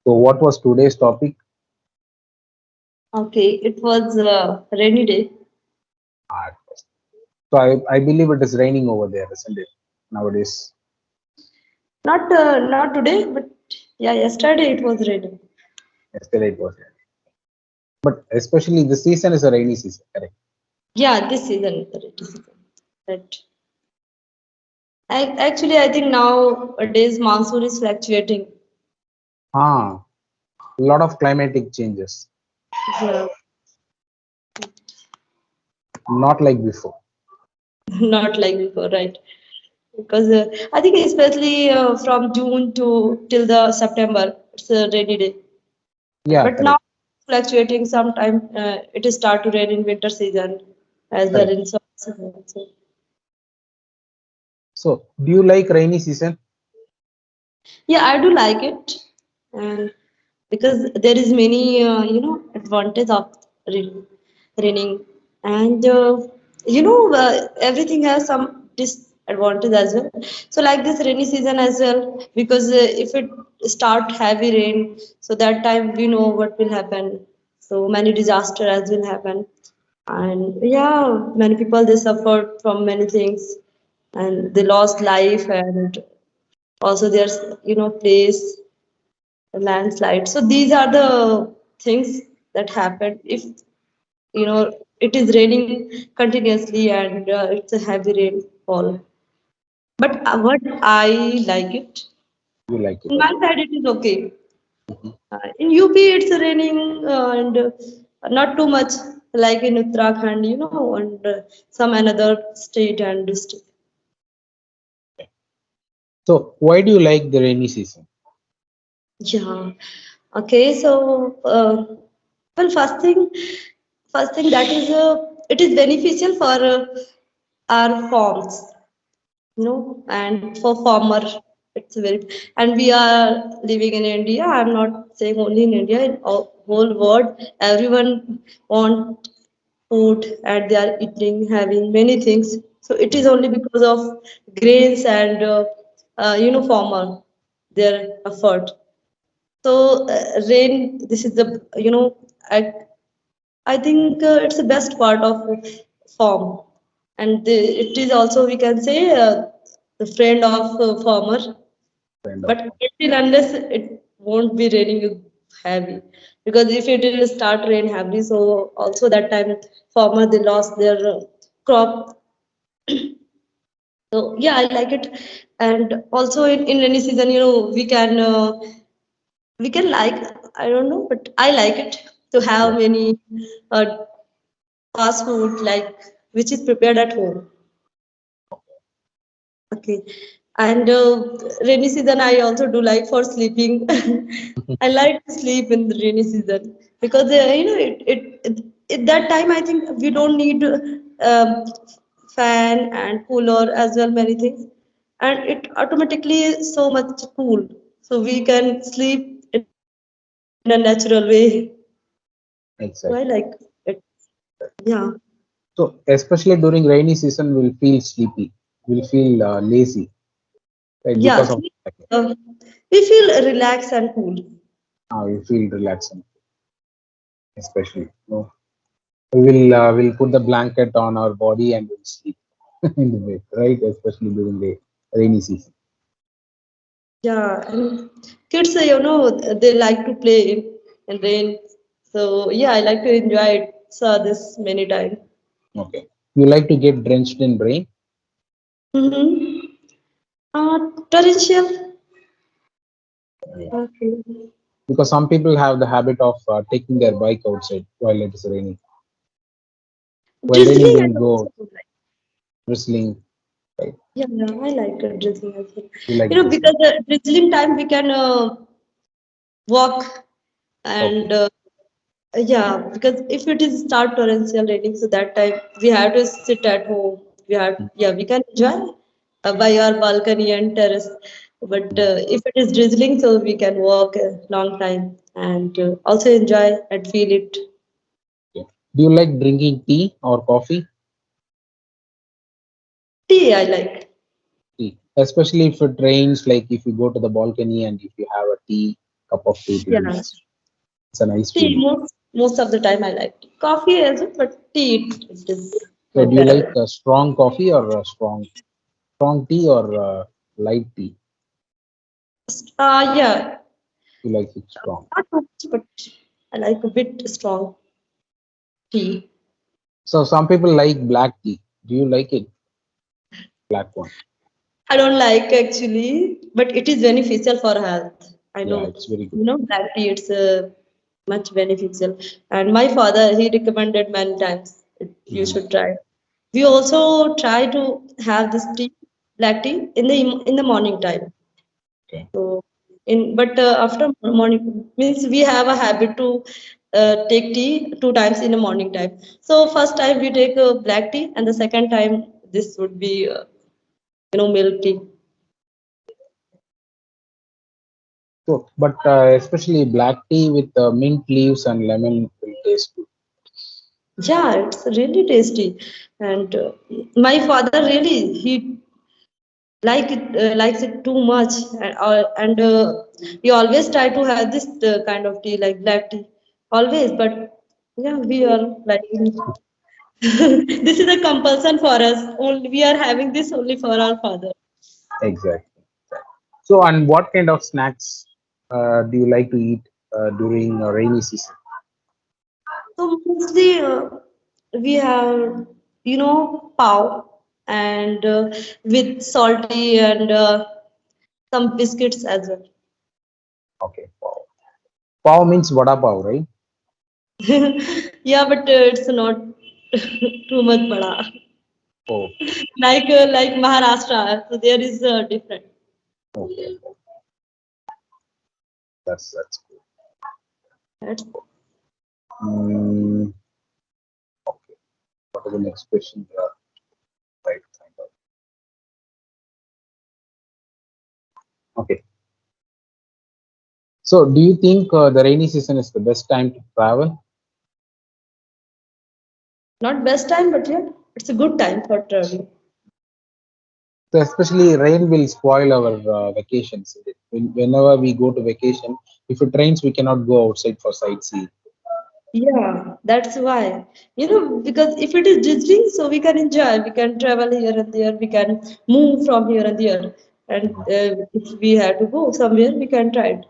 So, what was today's topic? Okay, it was a rainy day. Art. So, I believe it is raining over there, isn't it? Nowadays. Not today, but yeah, yesterday it was raining. Yesterday it was raining. But especially the season is a rainy season, correct? Yeah, this season is the rainy season. Right. I think nowadays monsoon is fluctuating. Ah, a lot of climatic changes, Yeah, not like before. not like before, right? Because I think especially from June to till the September, it's a rainy day. Yeah, But now correct, fluctuating. Sometime it is start to rain in winter season as well correct. in summer season. So So, do you like rainy season? yeah, I do like it, and because there is many advantage of rain, raining, and everything has some disadvantage as well. So like this rainy season as well, because if it start heavy rain, so that time we know what will happen. So many disaster as will happen, and yeah, many people they suffered from many things, and they lost life, and also there's place landslide. So these are the things that happen if it is raining continuously and it's a heavy rainfall. But what I like it, You like it, in my okay. side it is okay. Mhm. In UP it's raining and not too much like in Uttarakhand, and some another state and district. So, why do you like the rainy season? Yeah. Okay. So, well, first thing that is it is beneficial for our farms, and for farmer, it's very. And we are living in India. I'm not saying only in India, in whole world, everyone want food and they are eating, having many things. So it is only because of grains and farmer their effort. So rain, this is the I I think it's the best part of farm, and it is also we can say the friend of farmer. Kind of. But until unless it won't be raining heavy, because if it will start rain heavy, so also that time farmer they lost their crop. So yeah, I like it, and also in rainy season, we can like, I don't know, but I like it to have Yeah. many uh, fast food like which is prepared at home. Okay, and rainy season I also do like for sleeping. I like to sleep in the rainy season because at that time I think we don't need fan and cooler as well many things, and it automatically is so much cool, so we can sleep in a natural way. So I like Exactly. it. Yeah. So, especially during rainy season, we'll feel sleepy. We'll feel lazy, right? Yeah, Because of sleep, we feel relaxed and cool. we feel relaxing, especially. We'll put the blanket on our body and we'll sleep in the bed, right? Especially during the rainy season. Yeah, and kids, they like to play in rain. So yeah, I like to enjoy it. Saw this many times. Okay. You like to get drenched in rain? Mm-hmm. Torrential. Yeah. Okay. Because some people have the habit of taking their bike outside while it is raining. While raining, Drizzling, I they'll also go do like. whistling. Right? Yeah, I like drizzling as well. You like whistling. Because the drizzling time we can walk Okay. and yeah, because if it is start torrential raining, so that time we have to sit at home. We can enjoy by our balcony and terrace. But if it is drizzling, so we can walk a long time and also enjoy and feel it. Okay. Do you like drinking tea or coffee? Tea, I like. Tea. Especially if it rains, like if you go to the balcony and if you have a tea, cup of tea to drink. Yeah. It's a nice Tea, feeling. most of the time I like tea. Coffee as well, but tea it is So my do you like favorite. strong coffee or strong tea or light tea? Yeah, You like it strong. not too much, but I like a bit strong tea. So some people like black tea. Do you like it? Black one. I don't like actually, but it is beneficial for health. I Yeah, know, it's very good. you know, black tea it's much beneficial. And my father he recommended many times you Mhm. should try. We also try to have this tea, black tea in the morning time. Okay. So in but after morning means we have a habit to take tea two times in the morning time. So first time we take black tea, and the second time this would be milk tea. So, but especially black tea with mint leaves and lemon will taste good. Yeah, it's really tasty, and my father really he likes it too much, and we always try to have this kind of tea like black tea, always. But yeah, we are liking. This is a compulsion for us. Only we are having this only for our father. Exactly. So, and what kind of snacks do you like to eat during rainy season? So mostly we have pav and with salty and some biscuits as well. Okay, pav. Pav means vada pav, right? Yeah, but it's not too much bada. Okay, Like Maharashtra, so there is different. okay, that's good. That's Mm, okay. What is the next question? We are trying to find out. Okay. So, do you think the rainy season is the best time to travel? not best time, but yeah, it's a good time for traveling. So, especially rain will spoil our vacations. Whenever we go to vacation, if it rains, we cannot go outside for sightseeing. Yeah, that's why. Because if it is drizzling, so we can enjoy, we can travel here and there, we can move from here and there. And if we have to go somewhere, we can try it.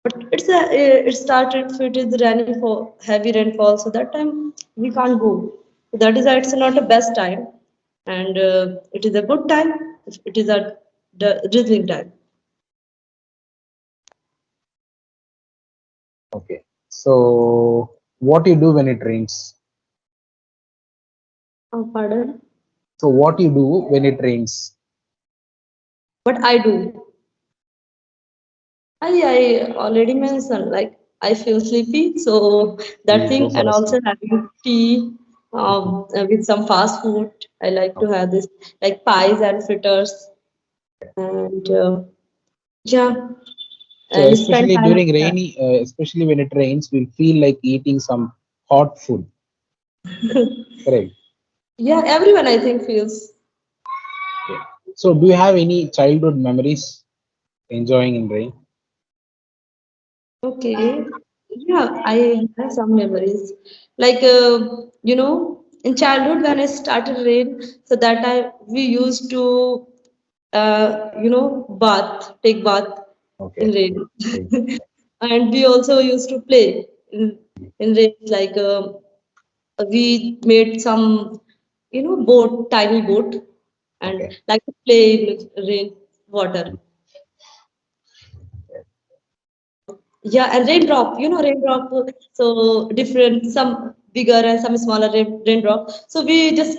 But it started, if it is raining for heavy rainfall, so that time we can't go. So that is why it's not the best time. And it is a good time, if it is a drizzling time. Okay. So, what do you do when it rains? Oh, pardon? So, what do you do when it rains? What I do? I already mentioned, like I feel sleepy, so that You go thing, for and a also sleep. having tea with some fast food. I like to Okay. have this, like pies and fritters, and yeah, So, and spend especially time with during that. rainy, especially when it rains, we'll feel like eating some hot food. Correct. Yeah, everyone I think feels. Okay. So, do you have any childhood memories enjoying in rain? Okay. Yeah, I have some memories. Like, in childhood when I started rain, so that time we used to, take bath in Okay. rain. Great. And we also used to play in rain. Like, we made some, boat, tiny boat, and Okay. like to play in rain water. Yeah, and raindrop, raindrop. So different, some bigger and some smaller raindrop. So we just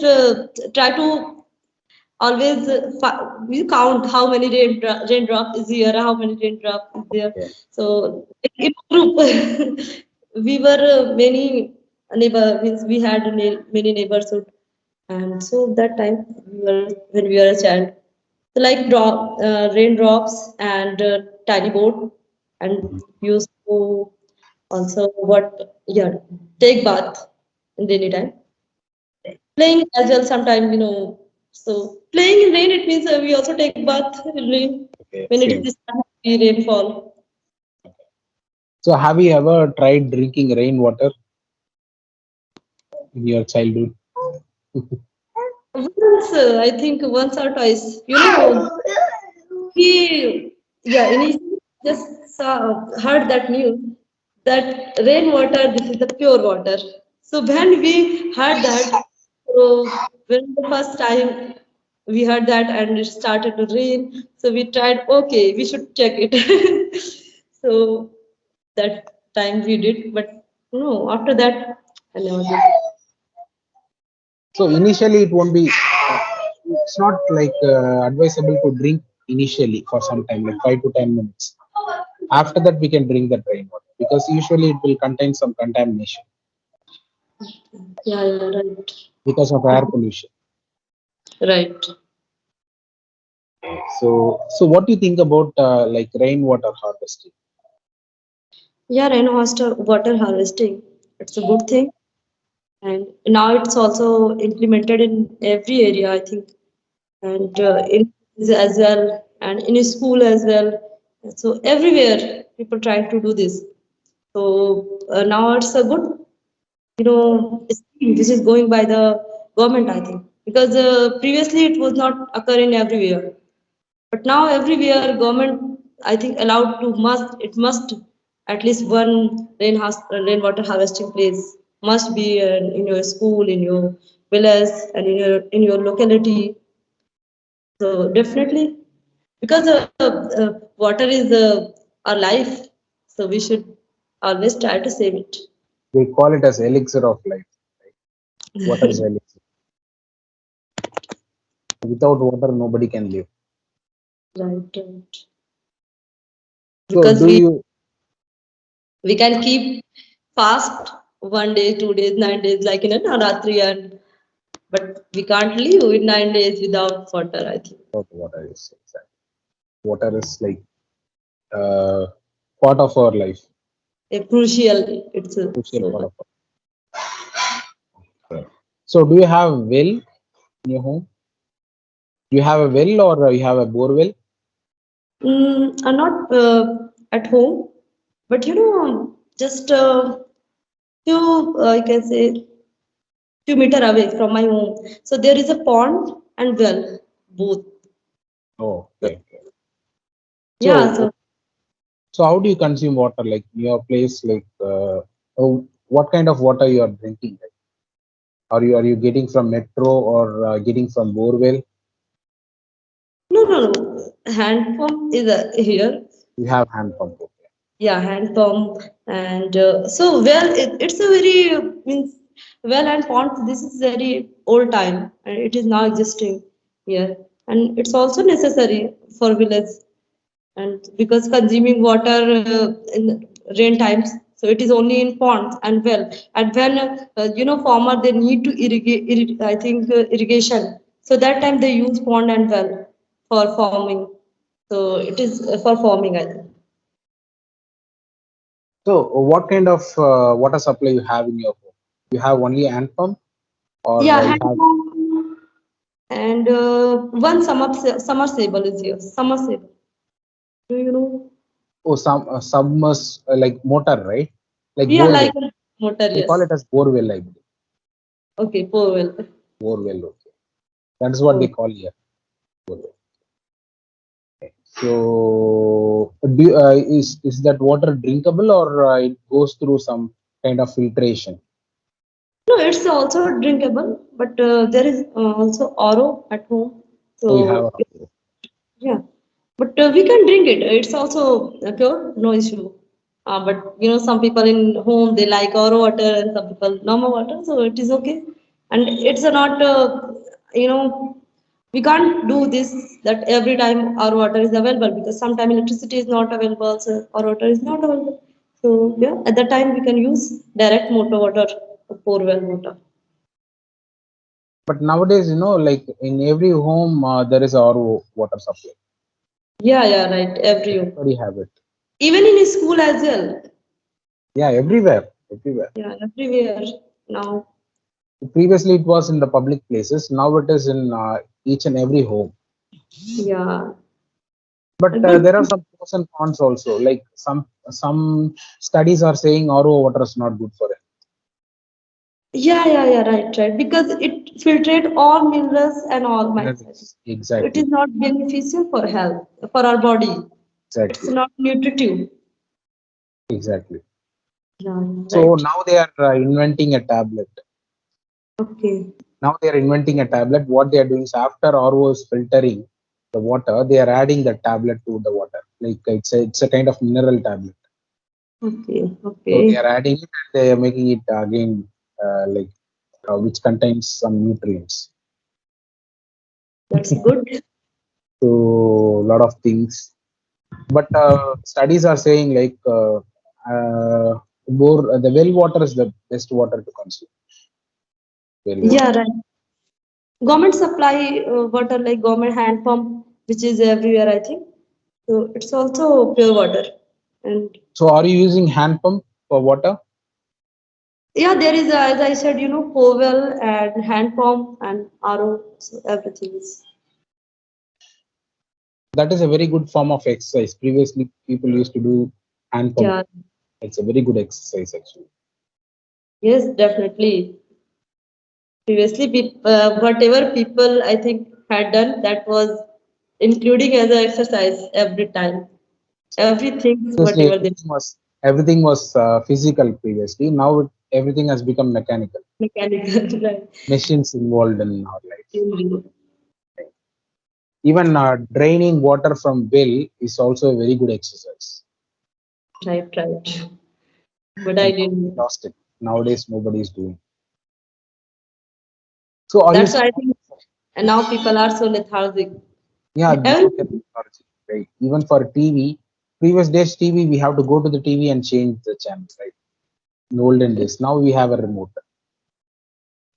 try to always we count how many raindrop is here, how many raindrop is there. Okay. So in group, we were many means we had many neighborhood, and so that time we were when we were a child. So like raindrops and tiny boat, and Mhm. used to also yeah, take bath in rainy time. Playing as well sometime, so playing in rain, it means we also take bath in rain Okay. when it Same. is this heavy rainfall. So have you ever tried drinking rainwater in your childhood? Once, I think once or twice. We, yeah, initially just heard that news that rainwater, this is the pure water. So when we heard that, so when the first time we heard that and it started to rain, so we tried, okay, we should check it. So that time we did, but no, after that, I never did. So initially it won't be. It's not like advisable to drink initially for some time, like 5 to 10 minutes. After that, we can drink that rainwater because usually it will contain some contamination Yeah, yeah, right. because of air pollution. Right. So what do you think about like rainwater harvesting? Yeah, water harvesting. It's a good thing. And now it's also implemented in every area, I think, and in as well, and in school as well. So everywhere, people trying to do this. So now it's a good, scheme which is going by the government, I think, because previously it was not occurring everywhere. But now everywhere government, I think, allowed to must at least one rainwater harvesting place must be in your school, in your village, and in your locality. So definitely, because water is our life, so we should always try to save it. They call it as elixir of life. Right? Water is elixir. Without water, nobody can live. Right, right. So Because do we you? we can keep fast 1 day, 2 days, 9 days, like in a Navratri, and but we can't live in 9 days without water, I think. Water is exactly. Water is like uh, part of our life, A crucial, it's crucial so part much. of our life. So do you have well in your home? Do you have a well or you have a bore well? I'm not at home, but just I can say, few meter away from my home. So there is a pond and well, both. Oh, So, okay. Okay. yeah, So so so how do you consume water? Like in your place, like what kind of water you are drinking? Like, are you getting from metro or getting from bore well? no, no, no. Hand pump is here. You have hand pump. Okay. Yeah, hand pump, and so well, it's a very means well and pond. This is very old time, and it is now existing here, and it's also necessary for village, and because consuming water in rain times, so it is only in ponds and well, and when farmer they need to irrigate, I think irrigation. So that time they use pond and well for farming. So it is for farming, I think. So what kind of water supply you have in your home? You have only hand pump or Yeah, you hand have pump and one submersible is here. Submersible. Do you know? some submerged like motor, right? Like Yeah, bore like well. a motor, They call yes. it as bore well, I believe. Okay, poor well. Bore well. Okay. That's what they Oh. call here. Bore well. So, is that water drinkable or it goes through some kind of filtration? No, it's also drinkable, but there is also RO at home. So you have So yeah, but we can drink it. It's also pure, no issue. But some people in home they like RO water and some people normal water, so it is okay. And it's not, we can't do this that every time our water is available because sometimes electricity is not available, so our water is not available. So yeah, at that time we can use direct motor water, pour well water. but nowadays, like in every home there is RO water supply. Yeah, yeah, right. Every Everybody have it. even in school as well. Yeah, everywhere, everywhere. Yeah, everywhere now. Previously, it was in the public places. Now it is in each and every home. Yeah. But A good. there are some pros and cons also. Like some studies are saying RO water is not good for it. Yeah, right. Because it filtrate all minerals and all microbes. Minerals. It is Exactly. not beneficial for health, for our body. It's Exactly. not nutritive. Exactly. Yeah, So right. now they are inventing a tablet. Okay. Now they are inventing a tablet. What they are doing is after RO is filtering the water, they are adding the tablet to the water. Like it's a kind of mineral tablet. Okay. So they are Okay. adding it and they are making it again which contains some nutrients. That's good. So a lot of things. But studies are saying like the well water is the best water to consume. Well water. Yeah, right. Government supply water like government hand pump, which is everywhere, I think. So it's also pure water. And So are you using hand pump for water? yeah, there is, as I said, Powell and hand pump and RO, so everything is. That is a very good form of exercise. Previously, people used to do hand pump. Yeah, It's a very good exercise actually. yes, definitely. Previously, whatever people I think had done, that was including as an exercise every time. Everything, Previously, whatever they everything was physical. Previously, now everything has become mechanical. mechanical, right? Machines involved in our life. Indeed. Even draining water from well is also a very good exercise. Right. But I And now we didn't. lost it. Nowadays, nobody is doing. So, are you That's why I scared? think, and now people are so lethargic. Yeah, now we are Everything. technology, right? Even for TV, previous days TV, we have to go to the TV and change the channel, right? In olden days, now we have a remote.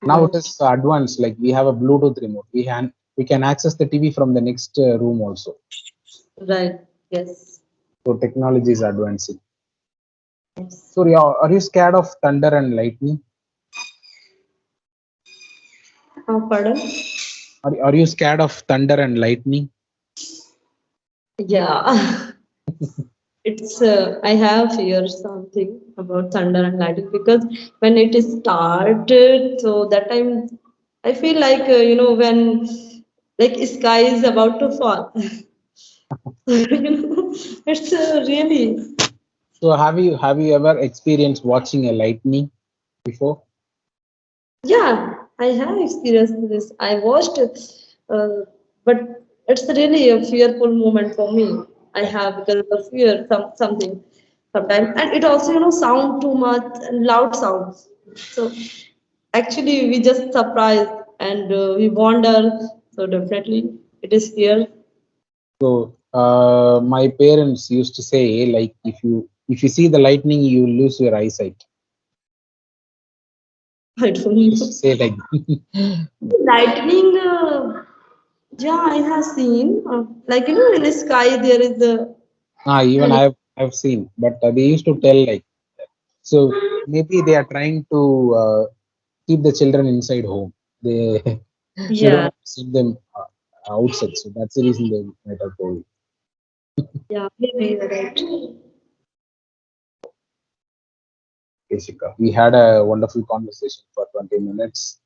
Now it Right, is advanced, like we have a Bluetooth remote. We can access the TV from the next room also. right. Yes. So technology is advancing. Yes. So, yeah, are you scared of thunder and lightning? Pardon? Are you scared of thunder and lightning? Yeah. It's I have fear something about thunder and lightning because when it is started, so that time I feel like when like sky is about to fall. It's really. So have you ever experienced watching a lightning before? Yeah, I have experienced this. I watched it, but it's really a fearful moment for me. I have because of fear something sometimes, and it also sound too much and loud sounds. So actually, we just surprised and we wonder. So definitely, it is fear. So my parents used to say like if you see the lightning, you lose your eyesight. I don't They used to know. say like Lightning. Yeah, I have seen. Like in the sky there is a. even I've seen, but they used to tell like so maybe they are trying to keep the children inside home. They they don't Yeah, want to send them outside, so that's the reason they might have told. yeah, maybe you're right. Jessica, we had a wonderful conversation for 20 minutes.